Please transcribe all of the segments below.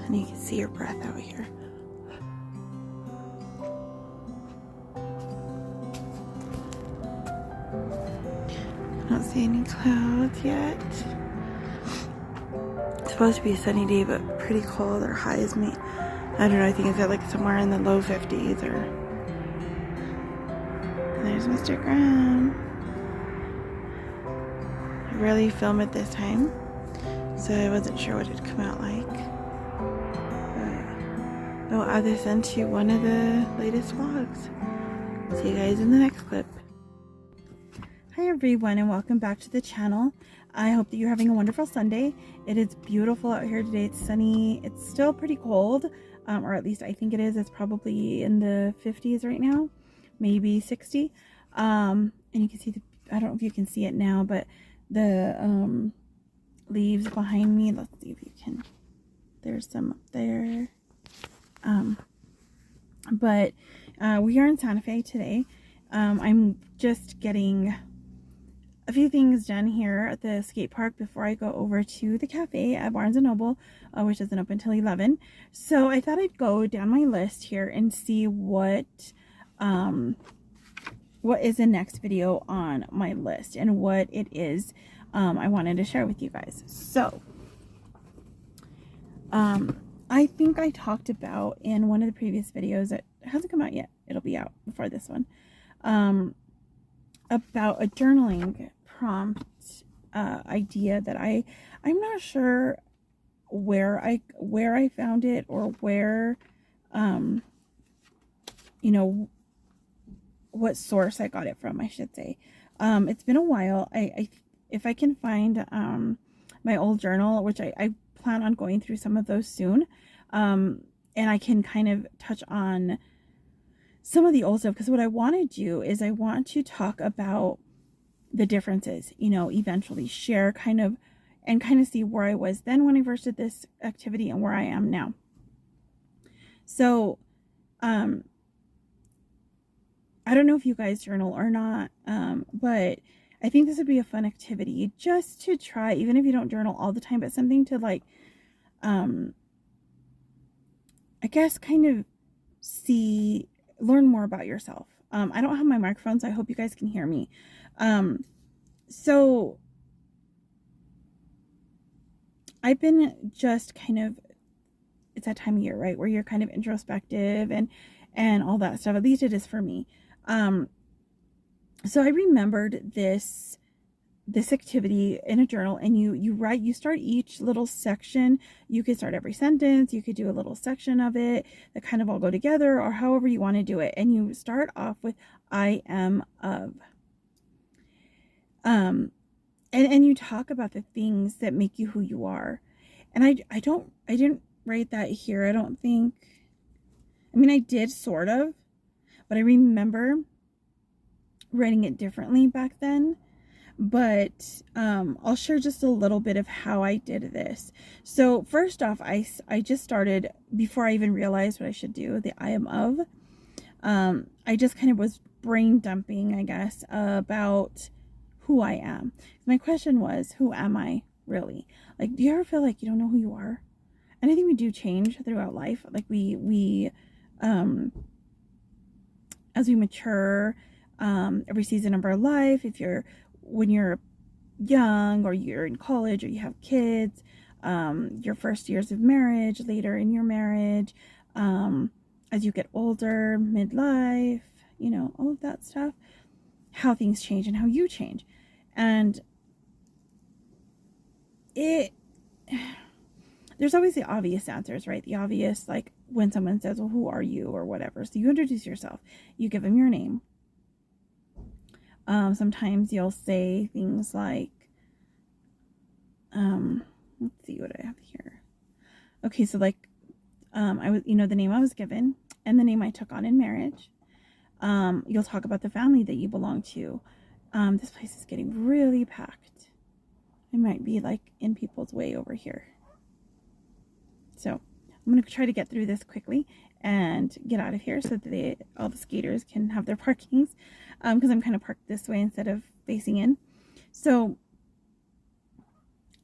And you can see your breath out here. I don't see any clouds yet. It's supposed to be a sunny day, but pretty cold. Our highs may, I don't know, I think it's at like somewhere in the low 50s or. And there's Mr. Graham. I rarely film at this time, so I wasn't sure what it'd come out like. But I'll add this into one of the latest vlogs. See you guys in the next clip. Hi everyone, and welcome back to the channel. I hope that you're having a wonderful Sunday. It is beautiful out here today. It's sunny. It's still pretty cold, or at least I think it is. It's probably in the 50s right now, maybe 60. And you can see I don't know if you can see it now, but the leaves behind me. Let's see if you can. There's some up there. But we are in Santa Fe today. I'm just getting a few things done here at the skate park before I go over to the cafe at Barnes & Noble, which doesn't open until 11. So I thought I'd go down my list here and see what is the next video on my list and what it is I wanted to share with you guys. So I think I talked about in one of the previous videos that hasn't come out yet. It'll be out before this one. About a journaling prompt idea that I'm not sure where I found it or where you know, what source I got it from, I should say. It's been a while. If I can find my old journal, which I plan on going through some of those soon, and I can kind of touch on some of the old stuff, because what I want to do is I want to talk about the differences, you know, eventually share kind of see where I was then when I first did this activity and where I am now. So I don't know if you guys journal or not, but I think this would be a fun activity just to try, even if you don't journal all the time, but something to like I guess kind of learn more about yourself. I don't have my microphone, so I hope you guys can hear me. So I've been just kind of, it's that time of year, right, where you're kind of introspective and all that stuff. At least it is for me. So I remembered this activity in a journal, and you start each little section. You could start every sentence, you could do a little section of it that kind of all go together, or however you want to do it. And you start off with I am of. And you talk about the things that make you who you are. And I didn't write that here, I don't think. I mean, I did sort of, but I remember writing it differently back then. But I'll share just a little bit of how I did this. So first off, I just started, before I even realized what I should do, the I am of. I just kind of was brain dumping, I guess, about who I am. My question was, who am I really? Like, do you ever feel like you don't know who you are? And I think we do change throughout life. Like we as we mature, every season of our life, when you're young, or you're in college, or you have kids, your first years of marriage, later in your marriage, as you get older, midlife, you know, all of that stuff, how things change and how you change. And there's always the obvious answers, right? The obvious, like when someone says, well, who are you, or whatever. So you introduce yourself, you give them your name. Sometimes you'll say things like, let's see what I have here. Okay, so like, I was, you know, the name I was given and the name I took on in marriage. You'll talk about the family that you belong to. This place is getting really packed. I might be like in people's way over here. So I'm going to try to get through this quickly and get out of here so that all the skaters can have their parkings, because I'm kind of parked this way instead of facing in. So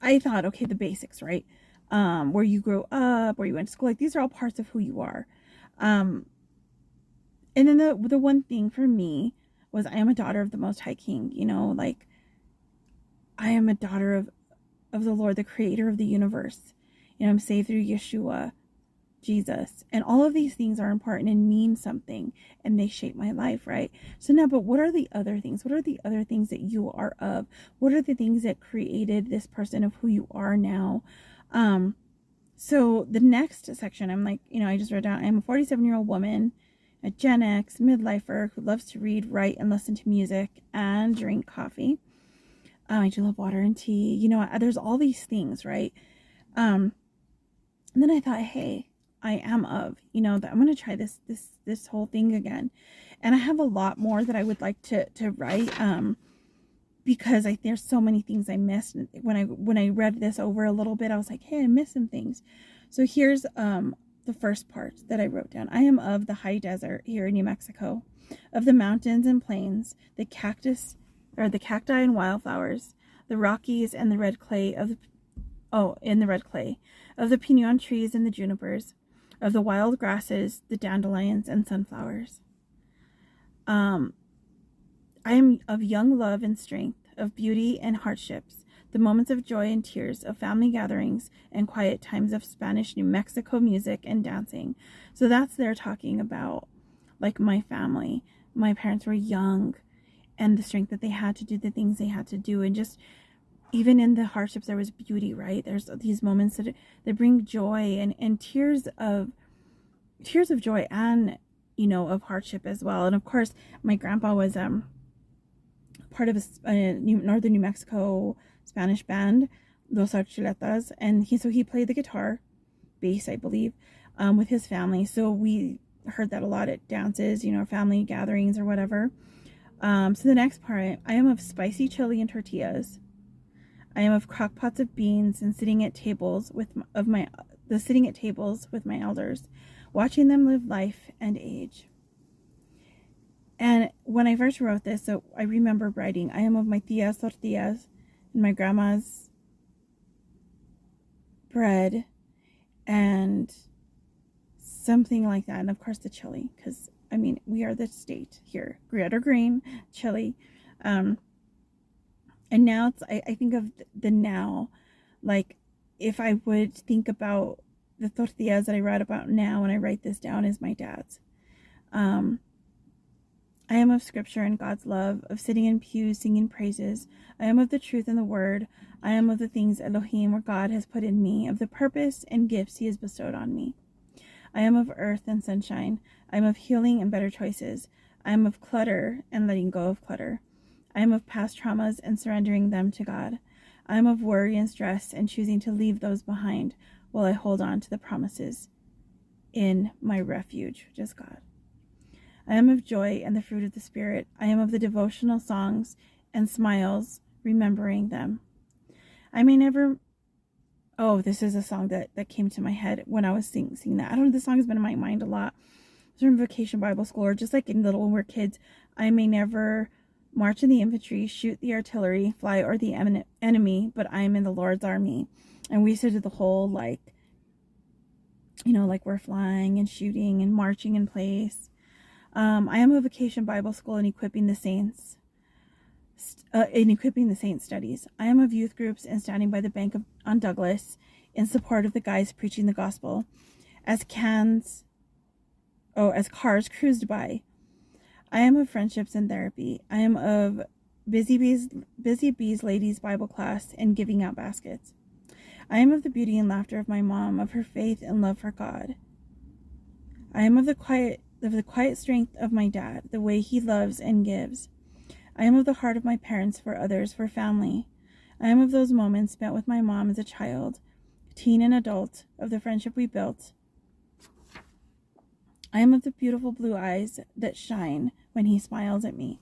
I thought, okay, the basics, right? where you grew up, where you went to school. Like, these are all parts of who you are. And then the one thing for me was, I am a daughter of the Most High King. You know, like, I am a daughter of the Lord, the creator of the universe. You know, I'm saved through Yeshua, Jesus. And all of these things are important and mean something, and they shape my life, right? So now, but what are the other things? What are the other things that you are of? What are the things that created this person of who you are now? So the next section, I'm like, you know, I just wrote down, I'm a 47-year-old woman, a Gen X midlifer who loves to read, write, and listen to music and drink coffee. I do love water and tea. You know, there's all these things, right? And then I thought, hey, I am of, you know, that I'm going to try this whole thing again. And I have a lot more that I would like to write, because there's so many things I missed. When I read this over a little bit, I was like, hey, I missed some things. So here's the first part that I wrote down. I am of the high desert here in New Mexico, of the mountains and plains, the cacti and wildflowers, the Rockies and the red clay of the pinon trees and the junipers, of the wild grasses, the dandelions and sunflowers. I am of young love and strength, of beauty and hardships, the moments of joy and tears, of family gatherings and quiet times, of Spanish New Mexico music and dancing. So they're talking about, like, my family. My parents were young, and the strength that they had to do the things they had to do, and just even in the hardships there was beauty, right? There's these moments that bring joy and tears of joy, and, you know, of hardship as well. And of course, my grandpa was part of a northern New Mexico Spanish band, Los Archuletas, and he played the guitar, bass, I believe, with his family. So we heard that a lot at dances, you know, family gatherings or whatever. So the next part, I am of spicy chili and tortillas. I am of crock pots of beans and sitting at tables with my elders, watching them live life and age. And when I first wrote this, so I remember writing, I am of my tia's tortillas and my grandma's bread and something like that. And of course the chili, because I mean, we are the state here, red or green chili. And now I think of the now, like, if I would think about the tortillas that I write about now when I write this down as my dad's. I am of scripture and God's love, of sitting in pews singing praises. I am of the truth and the word. I am of the things Elohim, or God, has put in me, of the purpose and gifts he has bestowed on me. I am of earth and sunshine. I am of healing and better choices. I am of clutter and letting go of clutter. I am of past traumas and surrendering them to God. I am of worry and stress and choosing to leave those behind while I hold on to the promises in my refuge, which is God. I am of joy and the fruit of the Spirit. I am of the devotional songs and smiles, remembering them. I may never... Oh, this is a song that came to my head when I was singing that. I don't know, this song has been in my mind a lot. It's from Vacation Bible School, or just like in little when we're kids. I may never march in the infantry, shoot the artillery, fly o'er the enemy, but I am in the Lord's army. And we used to do the whole, like, you know, like we're flying and shooting and marching in place. I am a Vacation Bible School and equipping the saints. Studies. I am of youth groups and standing by the bank on Douglas in support of the guys preaching the gospel. As cars cruised by. I am of friendships and therapy. I am of Busy Bees Ladies Bible class and giving out baskets. I am of the beauty and laughter of my mom, of her faith and love for God. I am of the quiet strength of my dad, the way he loves and gives. I am of the heart of my parents for others, for family. I am of those moments spent with my mom as a child, teen and adult, of the friendship we built. I am of the beautiful blue eyes that shine when he smiles at me.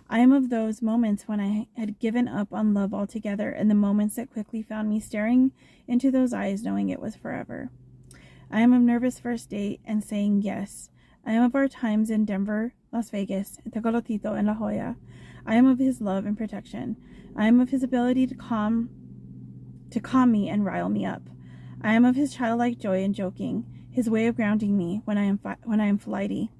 I am of those moments when I had given up on love altogether, and the moments that quickly found me staring into those eyes knowing it was forever. I am of nervous first date and saying yes. I am of our times in Denver, Las Vegas, Tecoloquito, and La Jolla. I am of his love and protection. I am of his ability to calm me and rile me up. I am of his childlike joy and joking, his way of grounding me when I am flighty.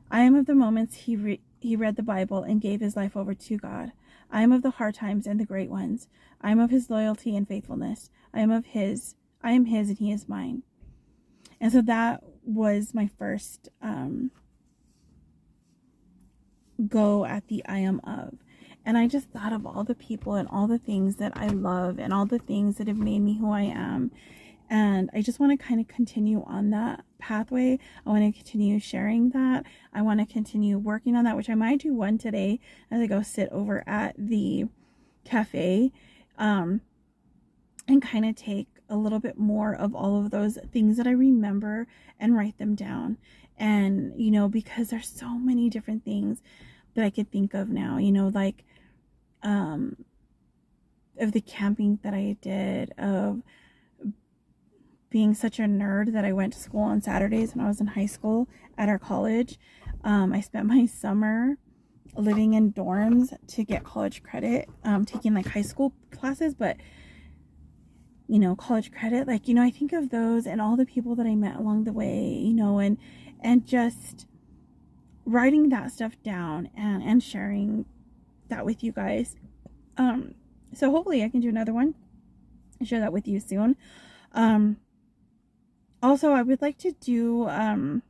I am of the moments he read the Bible and gave his life over to God. I am of the hard times and the great ones. I am of his loyalty and faithfulness. I am his and he is mine. And so that was my first go at the I am of. And I just thought of all the people and all the things that I love and all the things that have made me who I am. And I just want to kind of continue on that pathway. I want to continue sharing that. I want to continue working on that, which I might do one today as I go sit over at the cafe and kind of take a little bit more of all of those things that I remember and write them down. And, you know, because there's so many different things that I could think of now, you know, like of the camping that I did, of being such a nerd that I went to school on Saturdays when I was in high school at our college. I spent my summer living in dorms to get college credit, taking like high school classes, but you know, college credit, like, you know, I think of those and all the people that I met along the way, you know, and just writing that stuff down and sharing that with you guys. So hopefully I can do another one and share that with you soon. Also, I would like to do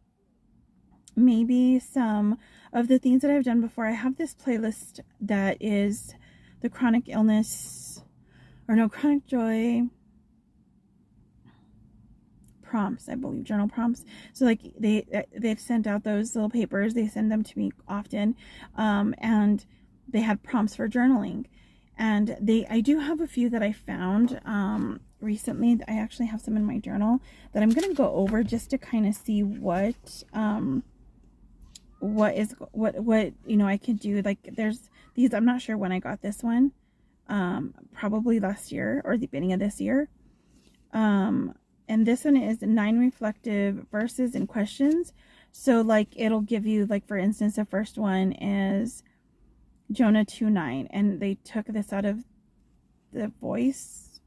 maybe some of the things that I've done before. I have this playlist that is the chronic joy prompts, I believe, journal prompts. So like they've sent out those little papers. They send them to me often, and they had prompts for journaling. And I do have a few that I found recently. I actually have some in my journal that I'm going to go over just to kind of see what you know I could do. Like there's these, I'm not sure when I got this one, probably last year or the beginning of this year. And this one is 9 reflective verses and questions. So like it'll give you, like, for instance, the first one is Jonah 2:9, and they took this out of the Voice.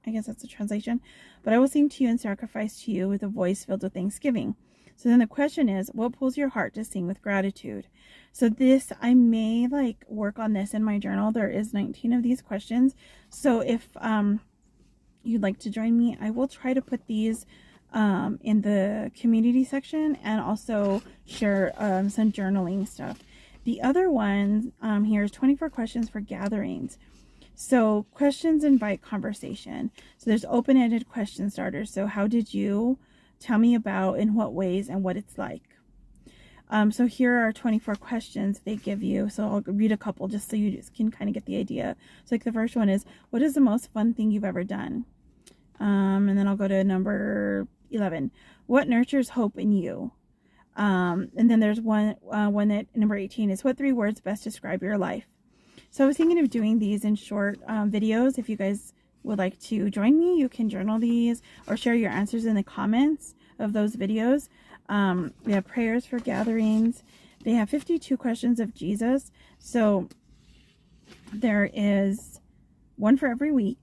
I guess that's the translation. But I will sing to you and sacrifice to you with a voice filled with thanksgiving. So then the question is, what pulls your heart to sing with gratitude? So this, I may like work on this in my journal. There is 19 of these questions. So if you'd like to join me, I will try to put these in the community section and also share some journaling stuff. The other one here is 24 questions for gatherings. So questions invite conversation. So there's open-ended question starters. So how did you? Tell me about, in what ways, and what it's like. So here are 24 questions they give you. So I'll read a couple just so you just can kind of get the idea. So like the first one is, what is the most fun thing you've ever done? And then I'll go to number 11. What nurtures hope in you? And then there's one that number 18 is, what 3 words best describe your life? So I was thinking of doing these in short videos. If you guys would like to join me, you can journal these or share your answers in the comments of those videos. We have prayers for gatherings. They have 52 questions of Jesus. So there is one for every week.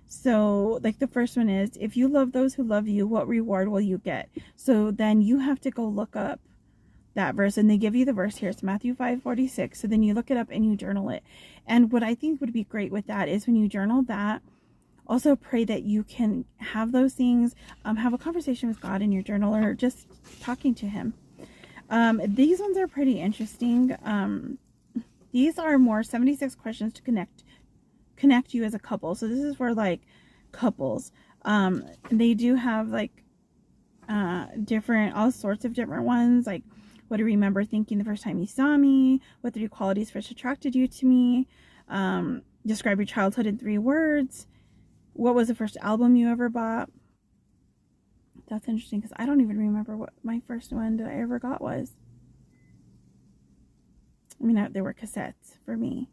So like the first one is, if you love those who love you, what reward will you get? So then you have to go look up that verse, and they give you the verse here. It's Matthew 5:46. So then you look it up and you journal it. And what I think would be great with that is when you journal that, also pray that you can have those things, have a conversation with God in your journal, or just talking to him. These ones are pretty interesting. These are more 76 questions to connect you as a couple. So this is for like couples. They do have like all sorts of different ones. Like, what do you remember thinking the first time you saw me? What 3 qualities first attracted you to me? Describe your childhood in 3 words. What was the first album you ever bought? That's interesting because I don't even remember what my first one that I ever got was. I mean, they were cassettes for me.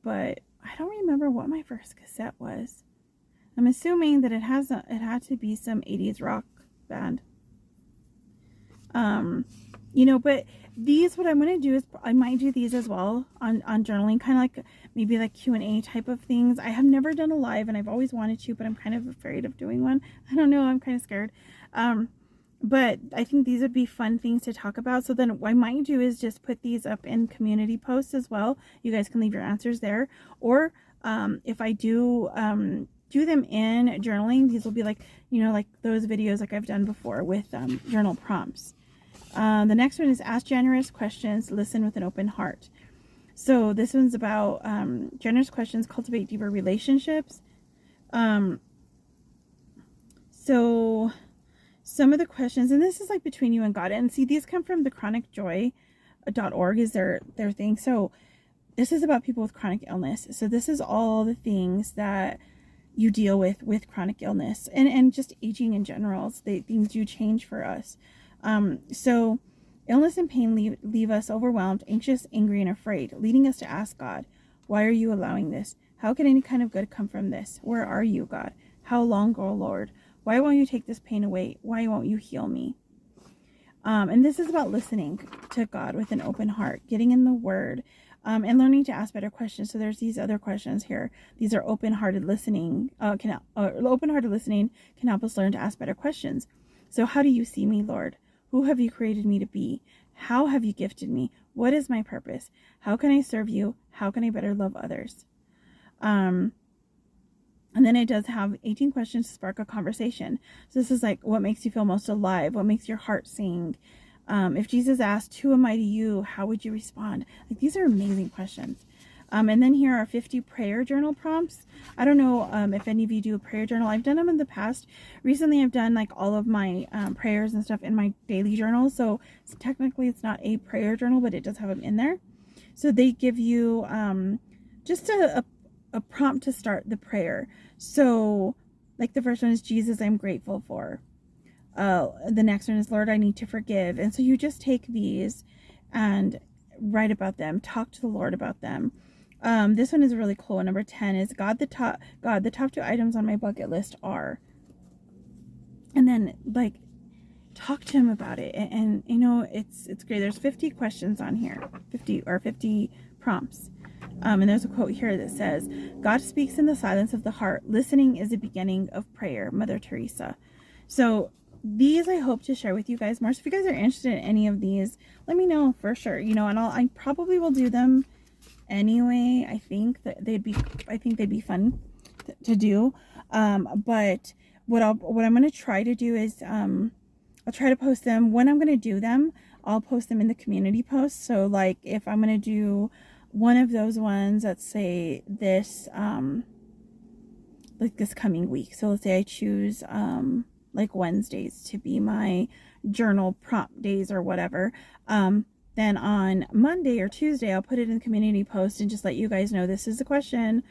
But I don't remember what my first cassette was. I'm assuming that it had to be some 80s rock band. You know, but these, what I'm going to do is I might do these as well on journaling, kind of like maybe like Q&A type of things. I have never done a live and I've always wanted to, but I'm kind of afraid of doing one. I don't know. I'm kind of scared. But I think these would be fun things to talk about. So then what I might do is just put these up in community posts as well. You guys can leave your answers there. Or if I do them in journaling, these will be like, you know, like those videos like I've done before with journal prompts. The next one is ask generous questions, listen with an open heart. So this one's about generous questions cultivate deeper relationships. So some of the questions, and this is like between you and God, and see, these come from the chronicjoy.org is their thing. So this is about people with chronic illness. So this is all the things that you deal with chronic illness and just aging in general. So things do change for us. So illness and pain leave us overwhelmed, anxious, angry, and afraid, leading us to ask God, why are you allowing this? How can any kind of good come from this? Where are you, God? How long, O Lord? Why won't you take this pain away? Why won't you heal me? And this is about listening to God with an open heart, getting in the Word, and learning to ask better questions. So there's these other questions here. These are open-hearted listening. Open-hearted listening can help us learn to ask better questions. So how do you see me, Lord? Who have you created me to be? How have you gifted me? What is my purpose? How can I serve you? How can I better love others? And then it does have 18 questions to spark a conversation. So this is like, what makes you feel most alive? What makes your heart sing? If Jesus asked, who am I to you? How would you respond? Like, these are amazing questions. And then here are 50 prayer journal prompts. I don't know if any of you do a prayer journal. I've done them in the past. Recently, I've done like all of my prayers and stuff in my daily journal. So technically, it's not a prayer journal, but it does have them in there. So they give you just a prompt to start the prayer. So like the first one is, Jesus, I'm grateful for. The next one is, Lord, I need to forgive. And so you just take these and write about them, talk to the Lord about them. This one is really cool. Number 10 is, God, the top 2 items on my bucket list are, and then like talk to him about it. And you know, it's great. There's 50 questions on here, 50 prompts. And there's a quote here that says, God speaks in the silence of the heart. Listening is the beginning of prayer. Mother Teresa. So these I hope to share with you guys more. So if you guys are interested in any of these, let me know for sure. You know, and I probably will do them anyway. I think they'd be fun to do. But what I'm going to try to do is I'll try to post them when I'm going to do them. I'll post them in the community post. So like if I'm going to do one of those ones, let's say this like this coming week. So let's say I choose like Wednesdays to be my journal prompt days or whatever. Then on Monday or Tuesday, I'll put it in the community post and just let you guys know this is the question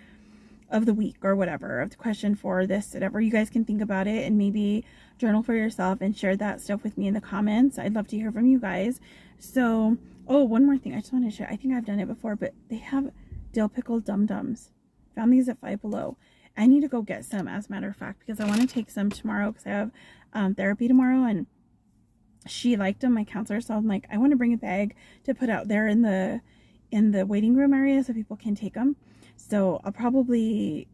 of the week or whatever, of the question for this, whatever. You guys can think about it and maybe journal for yourself and share that stuff with me in the comments. I'd love to hear from you guys. So, oh, one more thing I just want to share. I think I've done it before, but they have dill pickle dum-dums. Found these at Five Below. I need to go get some, as a matter of fact, because I want to take some tomorrow because I have therapy tomorrow, and she liked them, my counselor. So I'm like, I want to bring a bag to put out there in the waiting room area so people can take them. So I'll probably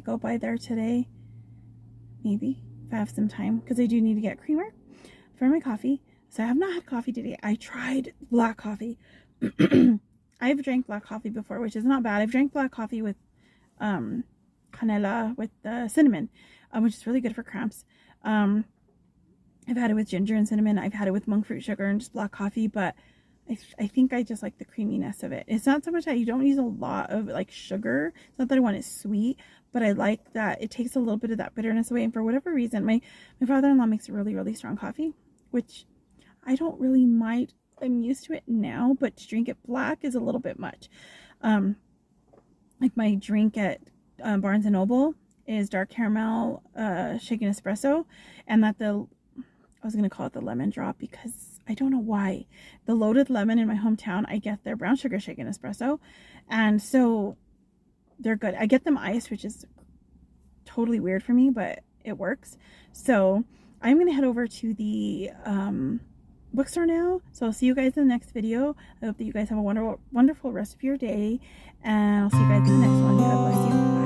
go by there today, maybe if I have some time, because I do need to get creamer for my coffee. So I have not had coffee today. I tried black coffee. I've drank black coffee before, which is not bad. I've drank black coffee with canela with cinnamon, which is really good for cramps. I've had it with ginger and cinnamon. I've had it with monk fruit sugar and just black coffee, but I think I just like the creaminess of it. It's not so much that you don't use a lot of like sugar. It's not that I want it sweet, but I like that it takes a little bit of that bitterness away. And for whatever reason, my father-in-law makes a really, really strong coffee, which I don't really mind. I'm used to it now, but to drink it black is a little bit much. Like my drink at Barnes & Noble is dark caramel shaken espresso, and that I was going to call it the lemon drop because I don't know why. The loaded lemon in my hometown, I get their brown sugar shaken espresso. And so they're good. I get them iced, which is totally weird for me, but it works. So I'm going to head over to the bookstore now. So I'll see you guys in the next video. I hope that you guys have a wonderful rest of your day, and I'll see you guys in the next one. God bless you.